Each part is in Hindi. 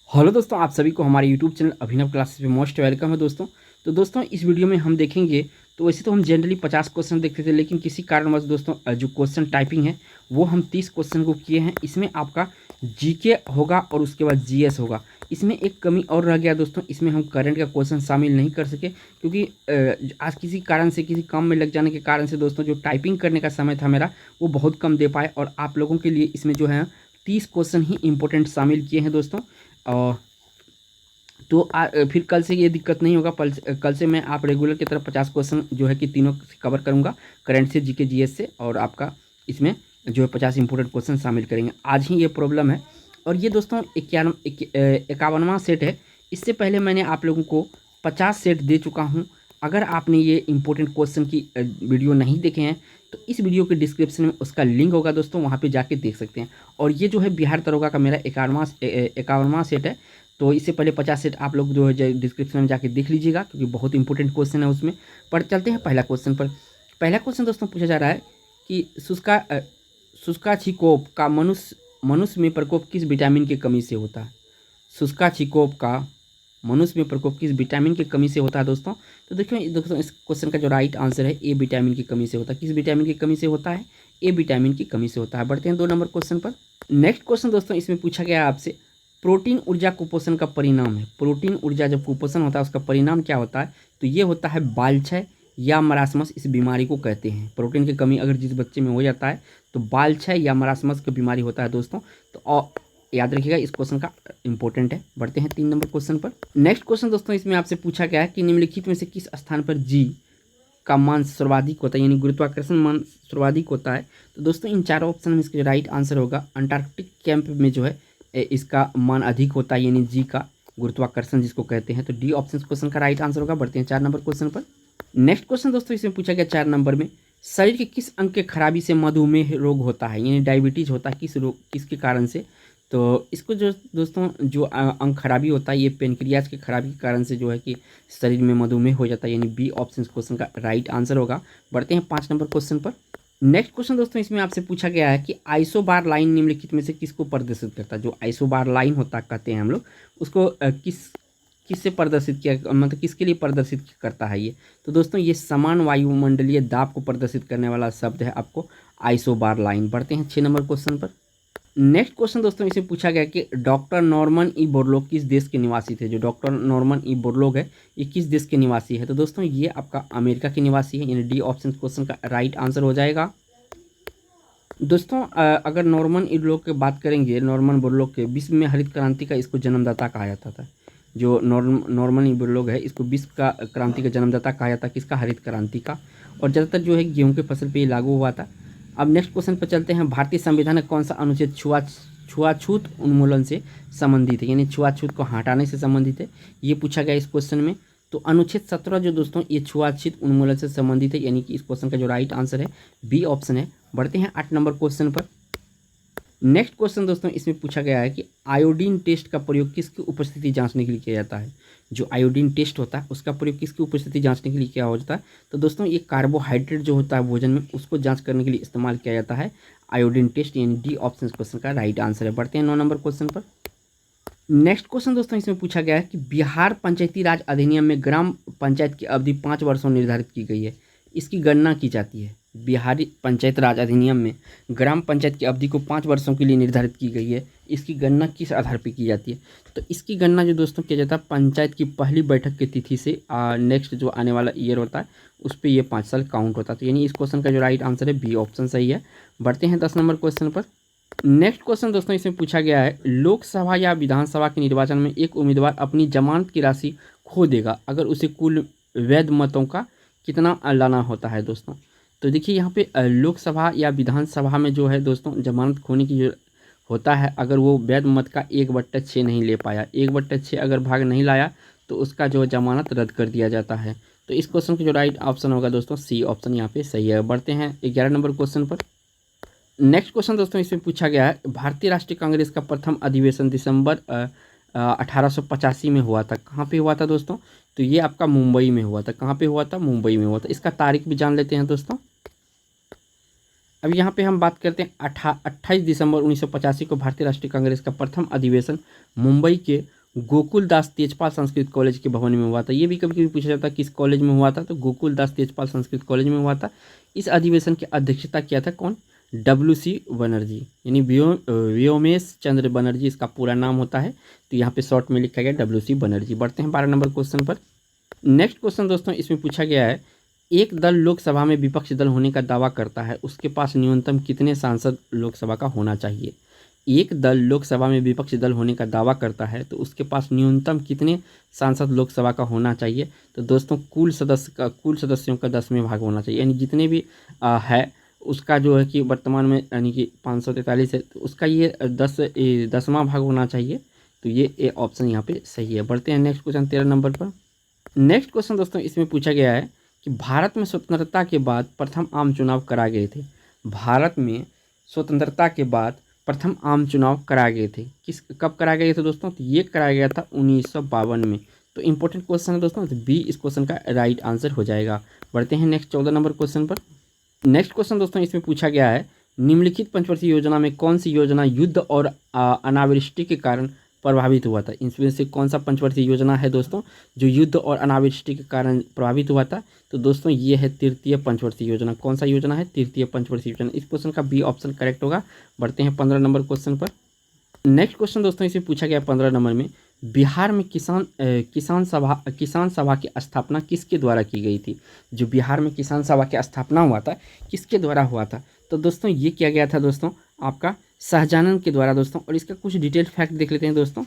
हेलो दोस्तों, आप सभी को हमारे यूट्यूब चैनल अभिनव क्लासेस में मोस्ट वेलकम है दोस्तों। तो दोस्तों इस वीडियो में हम देखेंगे, तो वैसे तो हम जनरली 50 क्वेश्चन देखते थे, लेकिन किसी कारणवश दोस्तों जो क्वेश्चन टाइपिंग है वो हम 30 क्वेश्चन को किए हैं। इसमें आपका जीके होगा और उसके बाद जीएस होगा। इसमें एक कमी और रह गया दोस्तों, इसमें हम करंट का क्वेश्चन शामिल नहीं कर सके, क्योंकि आज किसी कारण से, किसी काम में लग जाने के कारण से दोस्तों जो टाइपिंग करने का समय था मेरा, वो बहुत कम दे पाए। और आप लोगों के लिए इसमें जो है 30 क्वेश्चन ही इंपॉर्टेंट शामिल किए हैं दोस्तों। और तो फिर कल से ये दिक्कत नहीं होगा। कल से मैं आप रेगुलर की तरफ 50 क्वेश्चन जो है कि तीनों से कवर करूँगा, करंट से, जीके, जीएस से, और आपका इसमें जो है 50 इंपॉर्टेंट क्वेश्चन शामिल करेंगे। आज ही ये प्रॉब्लम है। और ये दोस्तों 51वां सेट है। इससे पहले मैंने आप लोगों को 50 सेट दे चुका हूँ। अगर आपने ये इंपॉर्टेंट क्वेश्चन की वीडियो नहीं देखे हैं तो इस वीडियो के डिस्क्रिप्शन में उसका लिंक होगा दोस्तों, वहाँ पे जाके देख सकते हैं। और ये जो है बिहार दरोगा का मेरा 51वां सेट है। तो इससे पहले 50 सेट आप लोग जो है डिस्क्रिप्शन में जाके देख लीजिएगा, क्योंकि बहुत इंपॉर्टेंट क्वेश्चन है उसमें। पर चलते हैं पहला क्वेश्चन पर। पहला क्वेश्चन दोस्तों पूछा जा रहा है कि शुष्काछिकोप का मनुष्य में प्रकोप किस विटामिन की कमी से होता है। शुष्काछिकोप का मनुष्य में प्रकोप किस विटामिन की कमी से होता है दोस्तों। तो देखिए दोस्तों, इस क्वेश्चन का जो राइट आंसर है, ए विटामिन की कमी से होता है। किस विटामिन की कमी से होता है? ए विटामिन की कमी से होता है। बढ़ते हैं 2 नंबर क्वेश्चन पर। नेक्स्ट क्वेश्चन दोस्तों इसमें पूछा गया है आपसे, प्रोटीन ऊर्जा कुपोषण का परिणाम है। प्रोटीन ऊर्जा जब कुपोषण होता है उसका परिणाम क्या होता है? तो ये होता है बालक्षय या मरासमस। इस बीमारी को कहते हैं। प्रोटीन की कमी अगर जिस बच्चे में हो जाता है तो बालक्षय या मरासमस की बीमारी होता है दोस्तों। तो याद रखिएगा, इस क्वेश्चन का इंपॉर्टेंट है। बढ़ते हैं 3 नंबर क्वेश्चन पर। नेक्स्ट क्वेश्चन दोस्तों इसमें आपसे पूछा गया है कि निम्नलिखित में से किस स्थान पर जी का मान सर्वाधिक होता है, यानी गुरुत्वाकर्षण मान सर्वाधिक होता है। तो दोस्तों इन चारों ऑप्शन में इसका राइट आंसर होगा अंटार्कटिक कैंप में जो है इसका मान अधिक होता है, यानी जी का गुरुत्वाकर्षण जिसको कहते हैं। तो डी ऑप्शन क्वेश्चन का राइट आंसर होगा। बढ़ते हैं 4 नंबर क्वेश्चन पर। नेक्स्ट क्वेश्चन दोस्तों इसमें पूछा गया 4 नंबर में, शरीर के किस अंग के खराबी से मधुमेह रोग होता है, यानी डायबिटीज होता है, किसके कारण से। तो इसको जो दोस्तों जो अंग खराबी होता है, ये पेनक्रियाज के खराबी के कारण से जो है कि शरीर में मधुमेह हो जाता है, यानी बी ऑप्शन क्वेश्चन का राइट आंसर होगा। बढ़ते हैं 5 नंबर क्वेश्चन पर। नेक्स्ट क्वेश्चन दोस्तों इसमें आपसे पूछा गया है कि आइसोबार लाइन निम्नलिखित में से किसको प्रदर्शित करता है। जो आइसोबार लाइन होता कहते हैं हम लोग उसको, किससे प्रदर्शित किया, मतलब किसके लिए प्रदर्शित करता है ये। तो दोस्तों ये समान वायुमंडलीय दाब को प्रदर्शित करने वाला शब्द है आपको आइसोबार लाइन। बढ़ते हैं 6 नंबर क्वेश्चन पर। नेक्स्ट क्वेश्चन दोस्तों इसे पूछा गया कि डॉक्टर नॉर्मन ई बोरलॉग किस देश के निवासी थे। जो डॉक्टर नॉर्मन ई बोरलॉग है ये किस देश के निवासी है। तो दोस्तों ये आपका अमेरिका के निवासी है, यानी डी ऑप्शन क्वेश्चन का राइट आंसर हो जाएगा। दोस्तों अगर नॉर्मन ई बोरलॉग की बात करेंगे, नॉर्मन बोरलॉग के विश्व में हरित क्रांति का इसको जन्मदाता कहा जाता था। जो नॉर्मन ई बोरलॉग है इसको विश्व का क्रांति का जन्मदाता कहा जाता है, किसका? हरित क्रांति का। और ज़्यादातर जो है गेहूँ की फसल पे ये लागू हुआ था। अब नेक्स्ट क्वेश्चन पर चलते हैं। भारतीय संविधान का कौन सा अनुच्छेद छुआछूत उन्मूलन से संबंधित है, यानी छुआछूत को हटाने से संबंधित है, ये पूछा गया इस क्वेश्चन में। तो अनुच्छेद 17 जो दोस्तों ये छुआछूत उन्मूलन से संबंधित है, यानी कि इस क्वेश्चन का जो राइट आंसर है बी ऑप्शन है। बढ़ते हैं 8 नंबर क्वेश्चन पर। नेक्स्ट क्वेश्चन दोस्तों इसमें पूछा गया है कि आयोडीन टेस्ट का प्रयोग किसकी उपस्थिति जांचने के लिए किया जाता है। जो आयोडीन टेस्ट होता है उसका प्रयोग किसकी उपस्थिति जांचने के लिए किया होता है। तो दोस्तों ये कार्बोहाइड्रेट जो होता है भोजन में उसको जांच करने के लिए इस्तेमाल किया जाता है आयोडीन टेस्ट, यानी डी ऑप्शन क्वेश्चन का राइट आंसर है। बढ़ते हैं 9 नंबर क्वेश्चन पर। नेक्स्ट क्वेश्चन दोस्तों इसमें पूछा गया है कि बिहार पंचायती राज अधिनियम में ग्राम पंचायत की अवधि 5 वर्षों निर्धारित की गई है। इसकी गणना की जाती है। बिहारी पंचायत राज अधिनियम में ग्राम पंचायत की अवधि को 5 वर्षों के लिए निर्धारित की गई है। इसकी गणना किस आधार पर की जाती है? तो इसकी गणना जो दोस्तों किया जाता है पंचायत की पहली बैठक की तिथि से नेक्स्ट जो आने वाला ईयर होता है उस पर ये 5 साल काउंट होता है। तो यानी इस क्वेश्चन का जो राइट आंसर है बी ऑप्शन सही है। बढ़ते हैं 10 नंबर क्वेश्चन पर। नेक्स्ट क्वेश्चन दोस्तों इसमें पूछा गया है, लोकसभा या विधानसभा के निर्वाचन में एक उम्मीदवार अपनी जमानत की राशि खो देगा अगर उसे कुल वैध मतों का कितना लाना होता है दोस्तों। तो देखिए यहाँ पे लोकसभा या विधानसभा में जो है दोस्तों जमानत खोने की जो होता है, अगर वो वैध मत का 1/6 नहीं ले पाया, 1/6 अगर भाग नहीं लाया तो उसका जो जमानत रद्द कर दिया जाता है। तो इस क्वेश्चन का जो राइट ऑप्शन होगा दोस्तों सी ऑप्शन यहाँ पे सही है। बढ़ते हैं 11 नंबर क्वेश्चन पर। नेक्स्ट क्वेश्चन दोस्तों इसमें पूछा गया है, भारतीय राष्ट्रीय कांग्रेस का प्रथम अधिवेशन दिसंबर 1885 में हुआ था। कहाँ पे हुआ था दोस्तों? तो ये आपका मुंबई में हुआ था। कहाँ पे हुआ था? मुंबई में हुआ था। इसका तारीख भी जान लेते हैं दोस्तों। अब यहाँ पे हम बात करते हैं 28 दिसंबर 1985 को भारतीय राष्ट्रीय कांग्रेस का प्रथम अधिवेशन मुंबई के गोकुल दास तेजपाल संस्कृत कॉलेज के भवन में हुआ था। ये भी कभी कभी पूछा जाता है किस कॉलेज में हुआ था, तो गोकुल दास तेजपाल संस्कृत कॉलेज में हुआ था। इस अधिवेशन की अध्यक्षता किया था कौन? WC बनर्जी, यानी व्योमेश चंद्र बनर्जी इसका पूरा नाम होता है, तो यहाँ पे शॉर्ट में लिखा गया WC बनर्जी। बढ़ते हैं 12 नंबर क्वेश्चन पर। नेक्स्ट क्वेश्चन दोस्तों इसमें पूछा गया है, एक दल लोकसभा में विपक्षी दल होने का दावा करता है, उसके पास न्यूनतम कितने सांसद लोकसभा का होना चाहिए? एक दल लोकसभा में विपक्षी दल होने का दावा करता है तो उसके पास न्यूनतम कितने सांसद लोकसभा का होना चाहिए? तो दोस्तों कुल सदस्यों का 10वें भाग होना चाहिए, यानी जितने भी है उसका जो है कि वर्तमान में यानी कि 543 है, तो उसका ये 10वां भाग होना चाहिए। तो ये ऑप्शन यहाँ पे सही है। बढ़ते हैं नेक्स्ट क्वेश्चन 13 नंबर पर। नेक्स्ट क्वेश्चन दोस्तों इसमें पूछा गया है कि भारत में स्वतंत्रता के बाद प्रथम आम चुनाव कराए गए थे। भारत में स्वतंत्रता के बाद प्रथम आम चुनाव कराए गए थे, कब कराए गए थे दोस्तों? तो ये कराया गया था 1952 में। तो इंपॉर्टेंट क्वेश्चन है दोस्तों, तो बी इस क्वेश्चन का राइट आंसर हो जाएगा। बढ़ते हैं नेक्स्ट 14 नंबर क्वेश्चन पर। नेक्स्ट क्वेश्चन दोस्तों इसमें पूछा गया है, निम्नलिखित पंचवर्षीय योजना में कौन सी योजना युद्ध और अनावृष्टि के कारण प्रभावित हुआ था? इसमें से कौन सा पंचवर्षीय योजना है दोस्तों जो युद्ध और अनावृष्टि के कारण प्रभावित हुआ था? तो दोस्तों ये है तृतीय पंचवर्षीय योजना। कौन सा योजना है? तृतीय पंचवर्षीय योजना। इस क्वेश्चन का बी ऑप्शन करेक्ट होगा। बढ़ते हैं 15 नंबर क्वेश्चन पर। नेक्स्ट क्वेश्चन दोस्तों इसे पूछा गया 15 नंबर में, बिहार में किसान सभा की स्थापना किसके द्वारा की गई थी? जो बिहार में किसान सभा की स्थापना हुआ था किसके द्वारा हुआ था? तो दोस्तों ये किया गया था दोस्तों आपका शाहजहां के द्वारा दोस्तों। और इसका कुछ डिटेल फैक्ट देख लेते हैं दोस्तों।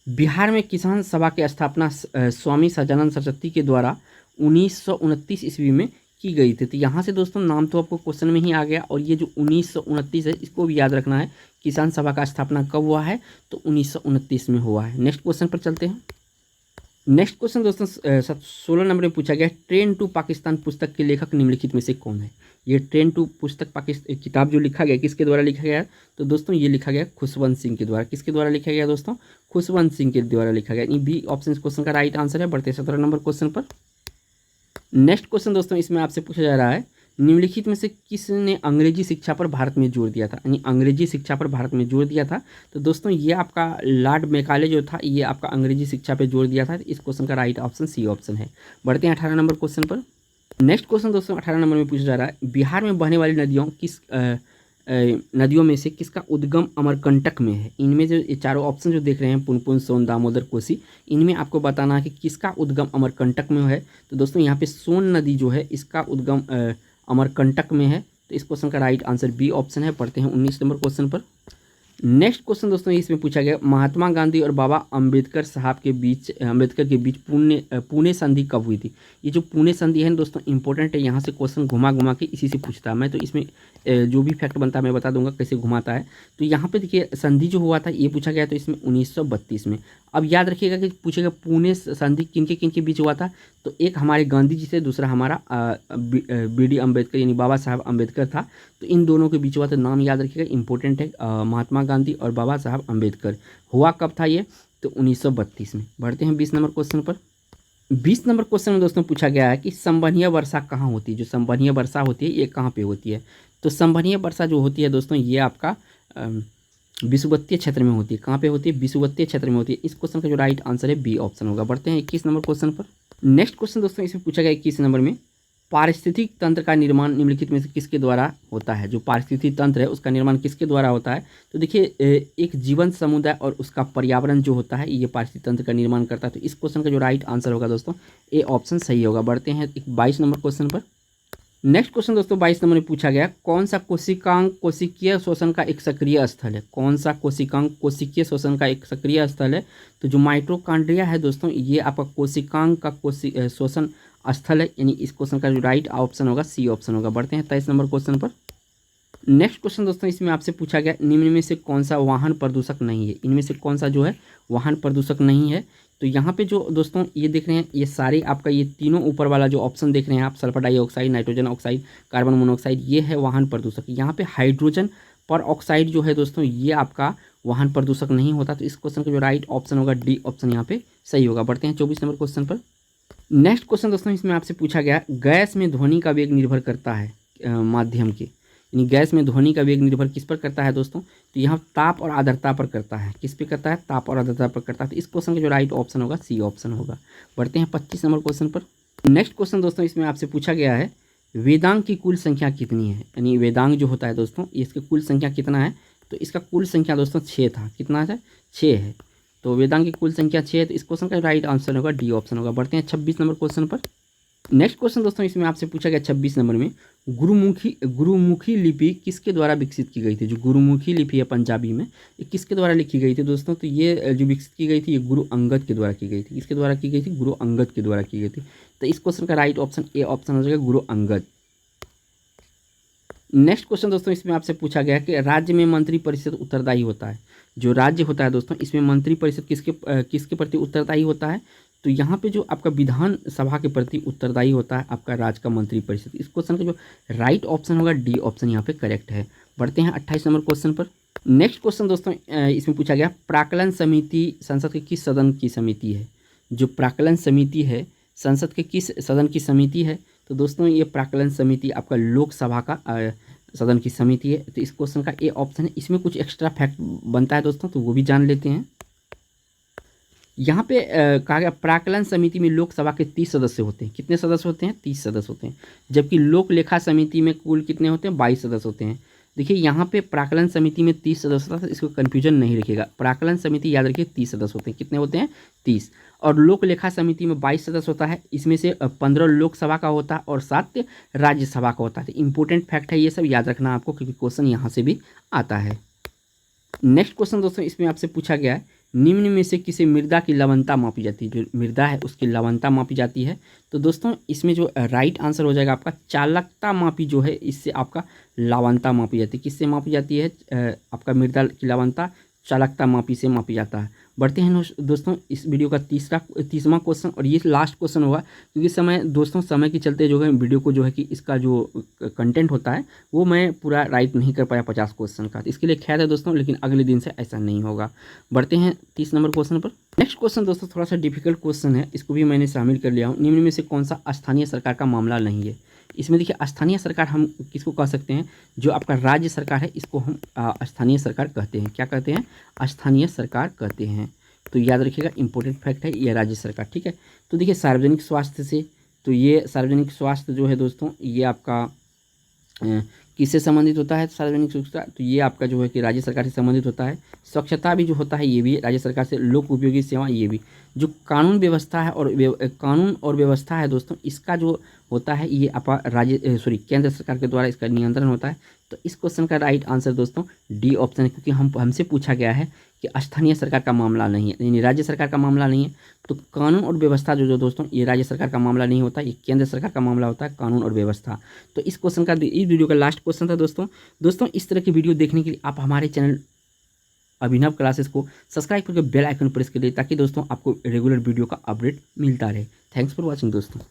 बिहार में किसान सभा की स्थापना स्वामी सहजानंद सरस्वती के द्वारा 1929 ईस्वी में की गई थी। तो यहाँ से दोस्तों नाम तो आपको क्वेश्चन में ही आ गया, और ये जो 1929 है इसको भी याद रखना है। किसान सभा का स्थापना कब हुआ है? तो 1929 में हुआ है। नेक्स्ट क्वेश्चन पर चलते हैं। नेक्स्ट क्वेश्चन दोस्तों 16 नंबर में पूछा गया, ट्रेन टू पाकिस्तान पुस्तक के लेखक निम्नलिखित में से कौन है? ये ट्रेन टू पुस्तक किताब जो लिखा गया किसके द्वारा लिखा गया? तो दोस्तों ये लिखा गया खुशवंत सिंह के द्वारा। किसके द्वारा लिखा गया दोस्तों? खुशवंत सिंह के द्वारा लिखा गया। ये बी ऑप्शन इस क्वेश्चन का राइट आंसर है। बढ़ते 17 नंबर क्वेश्चन पर। नेक्स्ट क्वेश्चन दोस्तों इसमें आपसे पूछा जा रहा है, निम्नलिखित में से किसने अंग्रेजी शिक्षा पर भारत में जोर दिया था? यानी अंग्रेजी शिक्षा पर भारत में जोर दिया था। तो दोस्तों ये आपका लॉर्ड मैकाले जो था, ये आपका अंग्रेजी शिक्षा पे जोर दिया था। इस क्वेश्चन का राइट ऑप्शन सी ऑप्शन है। बढ़ते हैं 18 नंबर क्वेश्चन पर। नेक्स्ट क्वेश्चन दोस्तों 18 नंबर में पूछा जा रहा है, बिहार में बहने वाली नदियों में से किसका उद्गम अमरकंटक में है? इनमें जो ये चारों ऑप्शन जो देख रहे हैं, पुनपुन, सोन, दामोदर, कोसी, इनमें आपको बताना है कि किसका उद्गम अमरकंटक में है। तो दोस्तों यहाँ पे सोन नदी जो है इसका उद्गम अमरकंटक में है। तो इस क्वेश्चन का राइट आंसर बी ऑप्शन है। पढ़ते हैं 19 नंबर क्वेश्चन पर। नेक्स्ट क्वेश्चन दोस्तों इसमें पूछा गया, महात्मा गांधी और बाबा अम्बेडकर के बीच पुणे संधि कब हुई थी? ये जो पुणे संधि है दोस्तों इंपॉर्टेंट है, यहाँ से क्वेश्चन घुमा घुमा के इसी से पूछता है। मैं तो इसमें जो भी फैक्ट बनता है मैं बता दूंगा कैसे घुमाता है। तो यहाँ पे देखिए संधि जो हुआ था ये पूछा गया, तो इसमें 1932 में। अब याद रखिएगा कि पूछेगा पुणे संधि किनके बीच हुआ था, तो एक हमारे गांधी जी से, दूसरा हमारा BD अम्बेडकर यानी बाबा साहब अम्बेडकर था। तो इन दोनों के बीच हुआ, तो नाम याद रखिएगा, इंपॉर्टेंट है। महात्मा गांधी और बाबा साहब अम्बेडकर। हुआ कब था ये? तो 1932 में। बढ़ते हैं 20 नंबर क्वेश्चन पर। 20 नंबर क्वेश्चन में दोस्तों पूछा गया है कि संवहनीय वर्षा कहाँ होती है? जो संवहनीय वर्षा होती है ये कहाँ पे होती है? तो संवहनीय वर्षा जो होती है दोस्तों ये आपका विषुवतीय क्षेत्र में होती है। कहाँ पे होती है? विषुवतीय क्षेत्र में होती है। इस क्वेश्चन का जो राइट आंसर है बी ऑप्शन होगा। बढ़ते हैं 21 नंबर क्वेश्चन पर। नेक्स्ट क्वेश्चन दोस्तों इसमें पूछा गया 21 नंबर में, पारिस्थितिक तंत्र का निर्माण निम्नलिखित में से किसके द्वारा होता है? जो पारिस्थितिक तंत्र है उसका निर्माण किसके द्वारा होता है? तो देखिए एक जीवन समुदाय और उसका पर्यावरण जो होता है ये पारिस्थितिक तंत्र का निर्माण करता है। तो इस क्वेश्चन का जो राइट आंसर होगा दोस्तों ए ऑप्शन सही होगा। बढ़ते हैं 22 नंबर क्वेश्चन पर। नेक्स्ट क्वेश्चन दोस्तों 22 नंबर में पूछा गया, कौन सा कोशिकांग कोशिकीय शोषण का एक सक्रिय स्थल है? कौन सा कोशिकांग कोशिकीय शोषण का एक सक्रिय स्थल है? तो जो माइटोकॉन्ड्रिया है दोस्तों ये आपका कोशिकांग का शोषण स्थल है। यानी इस क्वेश्चन का जो राइट ऑप्शन होगा सी ऑप्शन होगा। बढ़ते हैं 23 नंबर क्वेश्चन पर। नेक्स्ट क्वेश्चन दोस्तों इसमें आपसे पूछा गया, निम्न में से कौन सा वाहन प्रदूषक नहीं है? इनमें से कौन सा जो है वाहन प्रदूषक नहीं है? तो यहाँ पे जो दोस्तों ये देख रहे हैं ये सारे आपका ये तीनों ऊपर वाला जो ऑप्शन देख रहे हैं आप, sulphur dioxide, nitrogen oxide, carbon monoxide, ये है वाहन प्रदूषक। यहाँ पे हाइड्रोजन पर ऑक्साइड जो है दोस्तों ये आपका वाहन प्रदूषक नहीं होता। तो इस क्वेश्चन का जो राइट ऑप्शन होगा डी ऑप्शन यहाँ पे सही होगा। बढ़ते हैं 24 नंबर क्वेश्चन पर। नेक्स्ट क्वेश्चन दोस्तों इसमें आपसे पूछा गया, गैस में ध्वनि का वेग निर्भर करता है माध्यम के, यानी गैस में ध्वनि का वेग निर्भर किस पर करता है दोस्तों, तो यहाँ ताप और आर्द्रता पर करता है। किस पे करता है, ताप और आर्द्रता पर करता है। तो इस क्वेश्चन का जो राइट ऑप्शन होगा सी ऑप्शन होगा। बढ़ते हैं 25 नंबर क्वेश्चन पर। नेक्स्ट क्वेश्चन दोस्तों इसमें आपसे पूछा गया है वेदांग की कुल संख्या कितनी है। यानी वेदांग जो होता है दोस्तों इसकी कुल संख्या कितना है, तो इसका कुल संख्या दोस्तों 6 था। कितना है, 6 है। तो वेदांग की कुल संख्या 6 है। तो इस क्वेश्चन का राइट आंसर होगा डी ऑप्शन होगा। बढ़ते हैं 26 नंबर क्वेश्चन पर। नेक्स्ट क्वेश्चन दोस्तों इसमें आपसे पूछा गया 26 नंबर में गुरुमुखी लिपि किसके द्वारा विकसित की गई थी। जो गुरुमुखी लिपि है पंजाबी में, ये किसके द्वारा लिखी गई थी दोस्तों, तो ये जो विकसित की गई थी ये गुरु अंगद के द्वारा की गई थी। किसके द्वारा की गई थी, गुरु अंगद के द्वारा की गई थी। तो इस क्वेश्चन का राइट ऑप्शन ए ऑप्शन हो जाएगा गुरु अंगद। नेक्स्ट क्वेश्चन दोस्तों इसमें आपसे पूछा गया कि राज्य में मंत्री परिषद उत्तरदायी होता है। जो राज्य होता है दोस्तों इसमें मंत्री परिषद किसके प्रति उत्तरदायी होता है, तो यहाँ पे जो आपका विधान सभा के प्रति उत्तरदायी होता है आपका राज्य का मंत्री परिषद। इस क्वेश्चन का जो राइट ऑप्शन होगा डी ऑप्शन यहाँ पे करेक्ट है। बढ़ते हैं 28 नंबर क्वेश्चन पर। नेक्स्ट क्वेश्चन दोस्तों इसमें पूछा गया प्राक्कलन समिति संसद के किस सदन की समिति है। जो प्राक्कलन समिति है संसद के किस सदन की समिति है, तो दोस्तों ये प्राक्कलन समिति आपका लोकसभा का सदन की समिति है। तो इस क्वेश्चन का ए ऑप्शन है। इसमें कुछ एक्स्ट्रा फैक्ट बनता है दोस्तों, तो वो भी जान लेते हैं। यहाँ पे कहा गया प्राक्कलन समिति में लोकसभा के 30 सदस्य होते हैं। कितने सदस्य होते हैं, 30 सदस्य होते हैं। जबकि लोक लेखा समिति में कुल कितने होते हैं, 22 सदस्य होते हैं। देखिए यहाँ पे प्राक्कलन समिति में 30 सदस्य होता है, इसको कन्फ्यूजन नहीं रखिएगा। प्राक्कलन समिति याद रखिए 30 सदस्य होते हैं। कितने होते हैं, 30। और लोक लेखा समिति में 22 सदस्य होता है। इसमें से 15 लोकसभा का होता है और 7 राज्यसभा का होता है। तो इंपॉर्टेंट फैक्ट है, ये सब याद रखना आपको, क्योंकि क्वेश्चन यहाँ से भी आता है। नेक्स्ट क्वेश्चन दोस्तों इसमें आपसे पूछा गया है निम्न में से किसे मृदा की लवणता मापी जाती है। जो मृदा है उसकी लवणता मापी जाती है। तो दोस्तों इसमें जो राइट आंसर हो जाएगा आपका चालकता मापी जो है, इससे आपका लवणता मापी जाती है। किससे मापी जाती है, आपका मृदा की लवणता चालकता मापी से मापी जाता है। बढ़ते हैं दोस्तों इस वीडियो का 30वां क्वेश्चन, और ये लास्ट क्वेश्चन होगा, क्योंकि समय के चलते जो है वीडियो को जो है कि इसका जो कंटेंट होता है वो मैं पूरा राइट नहीं कर पाया 50 क्वेश्चन का। इसके लिए खैर है दोस्तों, लेकिन अगले दिन से ऐसा नहीं होगा। बढ़ते हैं 30 नंबर क्वेश्चन पर। नेक्स्ट क्वेश्चन दोस्तों थोड़ा सा डिफिकल्ट क्वेश्चन है, इसको भी मैंने शामिल कर लिया हूँ। निम्न में से कौन सा स्थानीय सरकार का मामला नहीं है। इसमें देखिए स्थानीय सरकार हम किसको कह सकते हैं, जो आपका राज्य सरकार है इसको हम स्थानीय सरकार कहते हैं। क्या कहते हैं, स्थानीय सरकार कहते हैं। तो याद रखिएगा इंपॉर्टेंट फैक्ट है ये राज्य सरकार, ठीक है। तो देखिए सार्वजनिक स्वास्थ्य से, तो ये सार्वजनिक स्वास्थ्य जो है दोस्तों ये आपका किससे संबंधित होता है, सार्वजनिक सुरक्षा, तो ये आपका जो है कि राज्य सरकार से संबंधित होता है। स्वच्छता भी जो होता है ये भी राज्य सरकार से। लोक उपयोगी सेवा ये भी। जो कानून व्यवस्था है और कानून और व्यवस्था है दोस्तों इसका जो होता है ये आपका केंद्र सरकार के द्वारा इसका नियंत्रण होता है। तो इस क्वेश्चन का राइट आंसर दोस्तों डी ऑप्शन है, क्योंकि हमसे पूछा गया है कि स्थानीय सरकार का मामला नहीं है, यानी राज्य सरकार का मामला नहीं है। तो कानून और व्यवस्था जो दोस्तों ये राज्य सरकार का मामला नहीं होता, ये केंद्र सरकार का मामला होता है, कानून और व्यवस्था। तो इस क्वेश्चन का इस वीडियो का लास्ट क्वेश्चन था दोस्तों इस तरह की वीडियो देखने के लिए आप हमारे चैनल अभिनव क्लासेस को सब्सक्राइब करके बेल आइकन प्रेस करिए, ताकि दोस्तों आपको रेगुलर वीडियो का अपडेट मिलता रहे। थैंक्स फॉर वॉचिंग दोस्तों।